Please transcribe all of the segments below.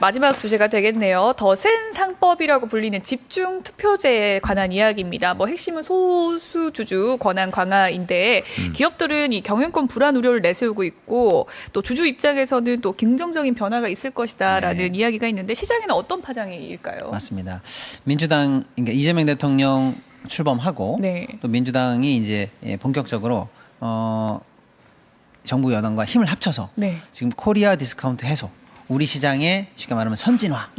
마지막 주제가 되겠네요. 더 센 상법이라고 불리는 집중 투표제에 관한 이야기입니다. 핵심은 소수주주 권한 강화인데 기업들은 이 경영권 불안 우려를 내세우고 있고 또 주주 입장에서는 또 긍정적인 변화가 있을 것이다라는 이야기가 있는데 시장에는 어떤 파장일까요? 맞습니다. 민주당 그러니까 이재명 대통령 출범하고 또 민주당이 이제 본격적으로 정부 여당과 힘을 합쳐서 지금 코리아 디스카운트 해소 우리 시장의 쉽게 말하면 선진화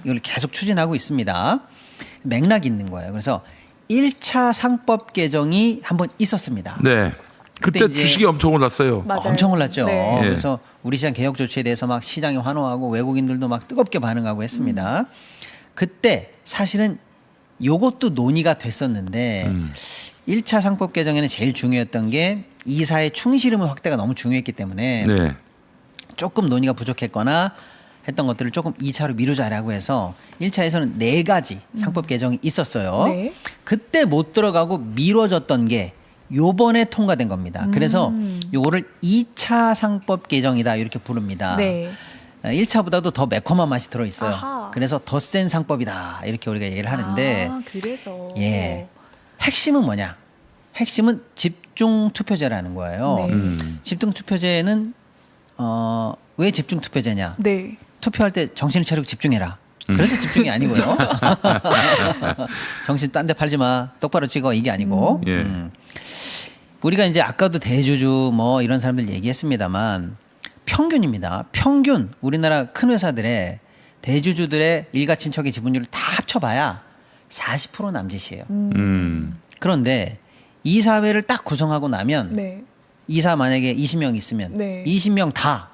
이걸 계속 추진하고 있습니다. 맥락이 있는 거예요. 그래서 1차 상법 개정이 한번 있었습니다. 네. 그때 주식이 엄청 올랐어요. 맞아요. 엄청 올랐죠. 네. 그래서 우리 시장 개혁 조치에 대해서 막 시장이 환호하고 외국인들도 막 뜨겁게 반응하고 했습니다. 그때 사실은 요것도 논의가 됐었는데 1차 상법 개정에는 제일 중요했던 게 이사의 충실 의무 확대가 너무 중요했기 때문에 조금 논의가 부족했거나 했던 것들을 조금 2차로 미루자라고 해서 1차에서는 4가지 상법 개정이 있었어요. 그때 못 들어가고 미뤄졌던 게 요번에 통과된 겁니다. 그래서 요거를 2차 상법 개정이다 이렇게 부릅니다. 1차보다도 더 매콤한 맛이 들어있어요. 아하. 그래서 더 센 상법이다 이렇게 우리가 얘기를 하는데 그래서 핵심은 뭐냐? 핵심은 집중 투표제라는 거예요. 집중 투표제는 왜 집중 투표제냐? 투표할 때 정신을 차리고 집중해라. 그래서 집중이 아니고요. 정신 딴 데 팔지 마. 똑바로 찍어. 이게 아니고. 우리가 이제 아까도 대주주 뭐 이런 사람들 얘기했습니다만 평균입니다. 평균 우리나라 큰 회사들의 대주주들의 일가 친척의 지분율을 다 합쳐봐야 40% 남짓이에요. 그런데 이사회를 딱 구성하고 나면 이사 만약에 20명 있으면 20명 다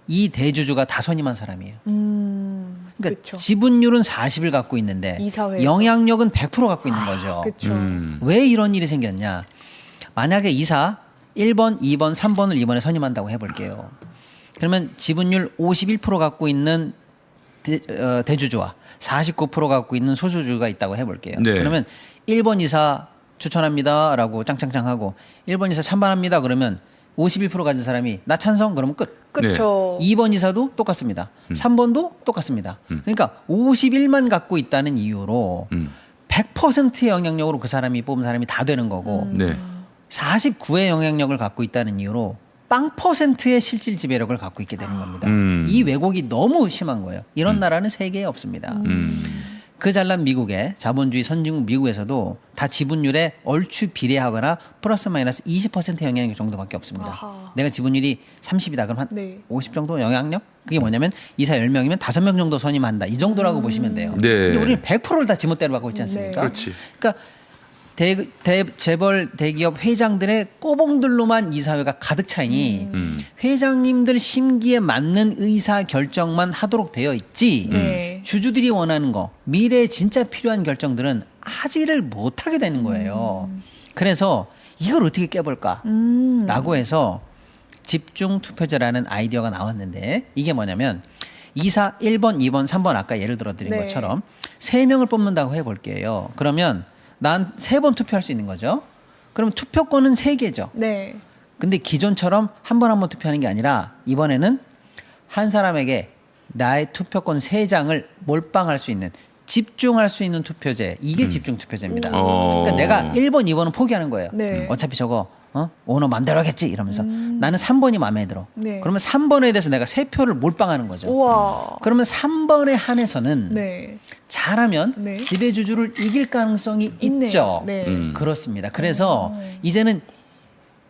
이 대주주가 다 선임한 사람이에요. 그러니까 지분율은 40을 갖고 있는데 이사회에서. 영향력은 100% 갖고 있는 거죠. 왜 이런 일이 생겼냐? 만약에 이사 1번, 2번, 3번을 이번에 선임한다고 해볼게요. 그러면 지분율 51% 갖고 있는 대주주와 49% 갖고 있는 소수주가 있다고 해볼게요. 그러면 1번 이사 추천합니다라고 짱짱짱하고 1번 이사 찬반합니다. 그러면 51% 가진 사람이 나 찬성 그러면 끝. 그렇죠. 2번 이사도 똑같습니다. 3번도 똑같습니다. 그러니까 51만 갖고 있다는 이유로 100%의 영향력으로 그 사람이 뽑은 사람이 다 되는 거고 49의 영향력을 갖고 있다는 이유로 0%의 실질 지배력을 갖고 있게 되는 겁니다. 이 왜곡이 너무 심한 거예요. 이런 나라는 세계에 없습니다. 그 잘난 미국의 자본주의 선진국 미국에서도 다 지분율에 얼추 비례하거나 플러스 마이너스 20% 영향력 정도밖에 없습니다. 내가 지분율이 30이다 그럼 한 50 정도 영향력? 그게 뭐냐면 이사 10명이면 5명 정도 선임한다. 이 정도라고 보시면 돼요. 근데 우리는 100%를 다 지멋대로 받고 있지 않습니까? 그렇지. 그러니까 재벌 대기업 회장들의 꼬봉들로만 이사회가 가득 차이니 회장님들 심기에 맞는 의사 결정만 하도록 되어 있지 주주들이 원하는 거 미래에 진짜 필요한 결정들은 하지를 못하게 되는 거예요. 그래서 이걸 어떻게 깨볼까 라고 해서 집중 투표제라는 아이디어가 나왔는데 이게 뭐냐면 이사 1번, 2번, 3번 아까 예를 들어 드린 것처럼 3명을 뽑는다고 해볼게요. 그러면 난 3번 투표할 수 있는 거죠. 그럼 투표권은 3개죠. 근데 기존처럼 한 번 한 번 투표하는 게 아니라 이번에는 한 사람에게 나의 투표권 3장을 몰빵할 수 있는 집중할 수 있는 투표제. 이게 집중 투표제입니다. 그러니까 내가 1번, 2번은 포기하는 거예요. 어차피 저거 오너 맘대로 하겠지 이러면서 나는 3번이 마음에 들어. 그러면 3번에 대해서 내가 3표를 몰빵하는 거죠. 그러면 3번에 한해서는 잘하면 지배주주를 이길 가능성이 있죠. 그렇습니다. 그래서 이제는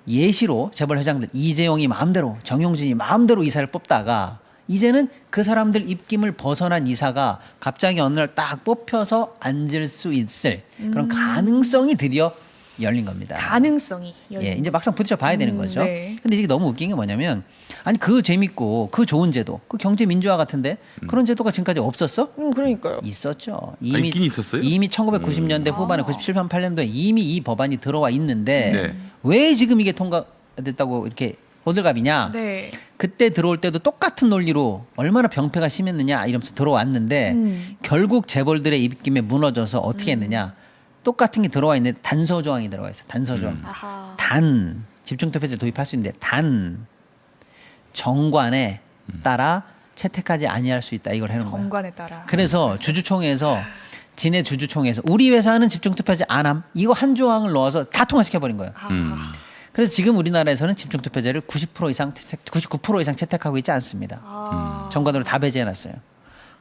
예시로 재벌 회장들 이재용이 마음대로 정용진이 마음대로 이사를 뽑다가 이제는 그 사람들 입김을 벗어난 이사가 갑자기 어느 날 딱 뽑혀서 앉을 수 있을 그런 가능성이 드디어 열린 겁니다. 가능성이 열린 이제 막상 부딪혀 봐야 되는 거죠. 근데 이게 너무 웃긴 게 뭐냐면 아니 그 재밌고 그 좋은 제도 그 경제 민주화 같은데 그런 제도가 지금까지 없었어? 그러니까요. 있었죠. 있긴 있었어요? 이미 1990년대 후반에 97, 8년도에 이미 이 법안이 들어와 있는데 왜 지금 이게 통과됐다고 이렇게 호들갑이냐? 그때 들어올 때도 똑같은 논리로 얼마나 병폐가 심했느냐 이러면서 들어왔는데 결국 재벌들의 입김에 무너져서 어떻게 했느냐? 똑같은 게 들어와 있는데 단서 조항이 들어가 있어요. 단서 조항. 단 집중투표제 도입할 수 있는데 단 정관에 따라 채택하지 아니할 수 있다. 이걸 해놓은 거예요. 정관에 따라. 그래서 주주총회에서 진해 주주총회에서 우리 회사는 집중투표제 안 함. 이거 한 조항을 넣어서 다 통과시켜버린 거예요. 그래서 지금 우리나라에서는 집중투표제를 90% 이상, 99% 이상 채택하고 있지 않습니다. 정관으로 다 배제해놨어요.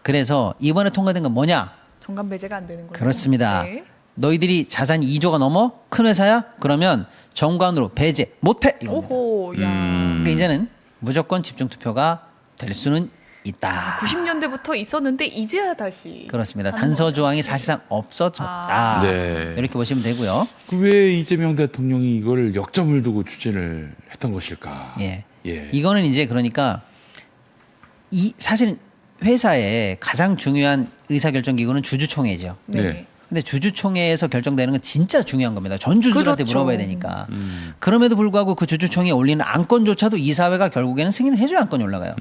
그래서 이번에 통과된 건 뭐냐? 정관 배제가 안 되는 거예요. 그렇습니다. 네. 너희들이 자산이 2조가 넘어 큰 회사야? 그러면 정관으로 배제 못해. 이겁니다. 오호, 야. 그러니까 이제는 무조건 집중투표가 될 수는 있다. 90년대부터 있었는데 이제야 다시. 그렇습니다. 하는 단서 거죠. 조항이 사실상 없어졌다. 네. 이렇게 보시면 되고요. 왜 이재명 대통령이 이걸 역점을 두고 추진을 했던 것일까? 예. 예. 이거는 이제 그러니까 이 사실은 회사의 가장 중요한 의사결정 기구는 주주총회죠. 네. 네. 근데 주주총회에서 결정되는 건 진짜 중요한 겁니다. 전 주주들한테 그렇죠. 물어봐야 되니까. 그럼에도 불구하고 그 주주총회에 올리는 안건조차도 이사회가 결국에는 승인을 해줘야 안건이 올라가요.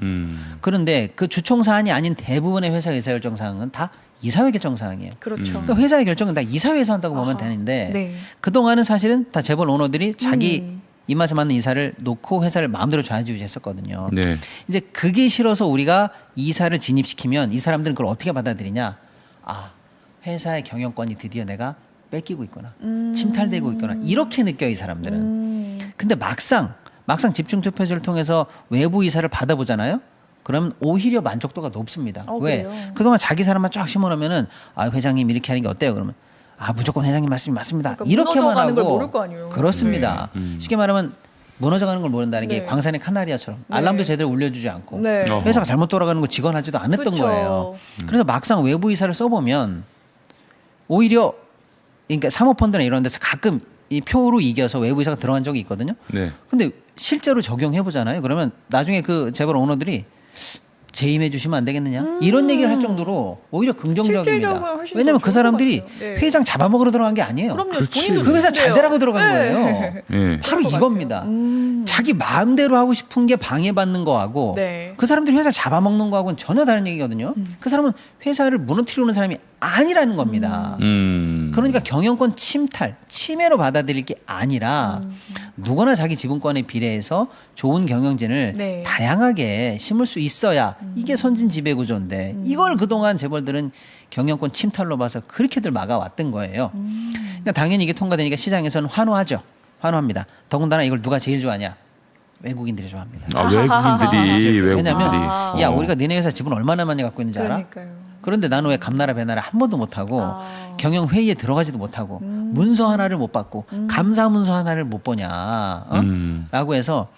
그런데 그 주총 사안이 아닌 대부분의 회사 의사결정 사항은 다 이사회 결정 사항이에요. 그렇죠. 그러니까 회사의 결정은 다 이사회에서 한다고 보면 되는데 네. 그동안은 사실은 다 재벌 오너들이 자기 입맛에 맞는 이사를 놓고 회사를 마음대로 좌지우지했었거든요. 네. 이제 그게 싫어서 우리가 이사를 진입시키면 이 사람들은 그걸 어떻게 받아들이냐? 아, 회사의 경영권이 드디어 내가 뺏기고 있구나. 침탈되고 있구나. 이렇게 느껴요, 이 사람들은. 근데 막상 집중투표제를 통해서 외부 이사를 받아보잖아요. 그러면 오히려 만족도가 높습니다. 왜? 그래요? 그동안 자기 사람만 쫙 심어놓으면은 아, 회장님 이렇게 하는 게 어때요? 그러면 아, 무조건 회장님 말씀이 맞습니다. 그러니까 이렇게만 무너져가는 하고 걸 모를 거 아니에요. 그렇습니다. 쉽게 말하면 무너져가는 걸 모른다는 게 네. 광산의 카나리아처럼 네. 알람도 제대로 울려주지 않고 네. 어허. 회사가 잘못 돌아가는 거 직원하지도 않았던 그쵸. 거예요. 그래서 막상 외부 이사를 써보면 오히려 그러니까 사모펀드나 이런 데서 가끔 이 표로 이겨서 외부 이사가 들어간 적이 있거든요. 네. 근데 실제로 적용해 보잖아요. 그러면 나중에 그 재벌 오너들이 재임해 주시면 안 되겠느냐 이런 얘기를 할 정도로 오히려 긍정적입니다. 실질적으로 훨씬 왜냐하면 더 그 좋은 사람들이 것 같아요. 네. 회장 잡아먹으러 들어간 게 아니에요. 그럼요. 그렇지. 본인도 그 회사 잘 그래요. 되라고 들어간 네. 거예요. 예. 바로 그럴 것 이겁니다. 같아요. 자기 마음대로 하고 싶은 게 방해받는 거하고 네. 그 사람들이 회사를 잡아먹는 거하고는 전혀 다른 얘기거든요. 그 사람은 회사를 무너뜨리는 사람이 아니라는 겁니다. 그러니까 경영권 침탈, 침해로 받아들일 게 아니라 누구나 자기 지분권에 비례해서 좋은 경영진을 네. 다양하게 심을 수 있어야 이게 선진 지배 구조인데 이걸 그동안 재벌들은 경영권 침탈로 봐서 그렇게들 막아왔던 거예요. 그러니까 당연히 이게 통과되니까 시장에서는 환호하죠. 환호합니다. 더군다나 이걸 누가 제일 좋아하냐? 외국인들이 좋아합니다. 아, 외국인들이 왜냐하면 외국인들이. 야 우리가 니네 회사 지분 얼마나 많이 갖고 있는지 알아? 그러니까요. 그런데 나는 왜 감나라 배나라 한 번도 못 하고 경영 회의에 들어가지도 못하고 문서 하나를 못 받고 감사 문서 하나를 못 보냐? 어? 라고 해서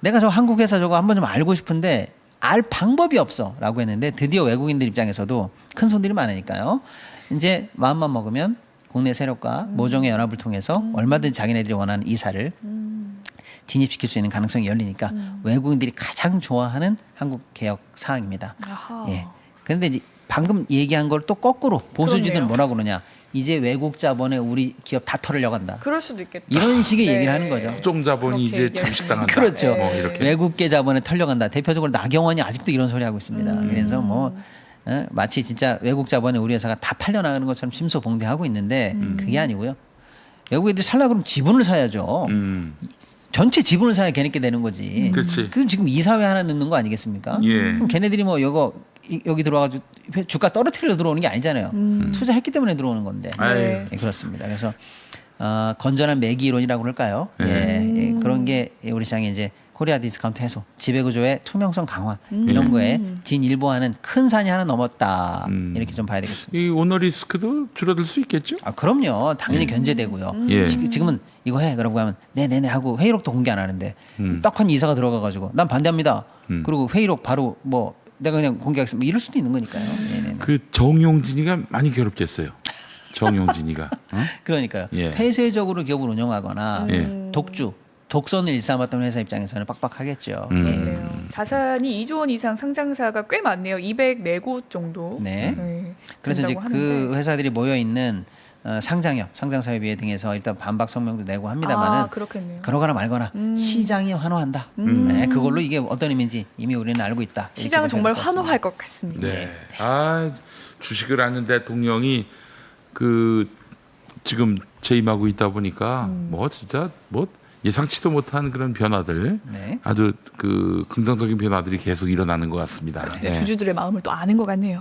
내가 저 한국 회사 저거 한번 좀 알고 싶은데 알 방법이 없어라고 했는데 드디어 외국인들 입장에서도 큰 손들이 많으니까요. 이제 마음만 먹으면 국내 세력과 모종의 연합을 통해서 얼마든지 자기네들이 원하는 이사를 진입시킬 수 있는 가능성이 열리니까 외국인들이 가장 좋아하는 한국 개혁 사항입니다. 아하. 예. 그런데 이제 방금 얘기한 걸 또 거꾸로 보수주들은 그렇네요. 뭐라고 그러냐? 이제 외국 자본에 우리 기업 다 털으려고 한다. 그럴 수도 있겠다. 이런 식의 네. 얘기를 하는 거죠. 토종 자본이 그렇게 이제 잠식당한다. 그렇죠. 뭐 이렇게. 외국계 자본에 털려간다. 대표적으로 나경원이 아직도 이런 소리 하고 있습니다. 그래서 뭐 마치 진짜 외국 자본에 우리 회사가 다 팔려나가는 것처럼 심소봉대하고 있는데 그게 아니고요. 외국인들이 살려고 그러면 지분을 사야죠. 전체 지분을 사야 걔네께 되는 거지. 그렇지. 그럼 지금 이사회 하나 넣는 거 아니겠습니까? 예. 그럼 걔네들이 뭐 여기 들어와가지고 주가 떨어뜨리려 들어오는 게 아니잖아요. 투자했기 때문에 들어오는 건데. 네. 예, 그렇습니다. 그래서 건전한 매기 이론이라고 그럴까요? 예, 그런 게 우리 시장에 이제 코리아 디스카운트 해소, 지배구조의 투명성 강화 이런 거에 진일보하는 큰 산이 하나 넘었다. 이렇게 좀 봐야 되겠습니다. 이 오너 리스크도 줄어들 수 있겠죠? 아, 그럼요. 당연히 견제되고요. 예. 지금은 이거 해. 그러고 하면 네네네 하고 회의록도 공개 안 하는데 떡한 이사가 들어가가지고 난 반대합니다. 그리고 회의록 바로 뭐 내가 그냥 공개하겠습니다. 이럴 수도 있는 거니까요. 네네네. 그 정용진이가 많이 괴롭겠어요. 정용진이가. 어? 그러니까요. 예. 폐쇄적으로 기업을 운영하거나 예. 독선을 일삼았던 회사 입장에서는 빡빡하겠죠. 예. 네. 자산이 2조 원 이상 상장사가 꽤 많네요. 204곳 정도. 네. 그래서 이제 된다고 그 하는데. 회사들이 모여 있는 상장협, 상장사협의회 등에서 일단 반박 성명도 내고 합니다만은 그렇겠네요. 그러거나 말거나 시장이 환호한다. 네, 그걸로 이게 어떤 의미인지 이미 우리는 알고 있다. 이렇게 시장은 보셔야 정말 될것 같습니다. 환호할 것 같습니다. 네. 아, 주식을 하는 대통령이 그 지금 재임하고 있다 보니까 뭐 진짜 뭐 예상치도 못한 그런 변화들, 네. 아주 그 긍정적인 변화들이 계속 일어나는 것 같습니다. 주주들의 마음을 또 아는 것 같네요.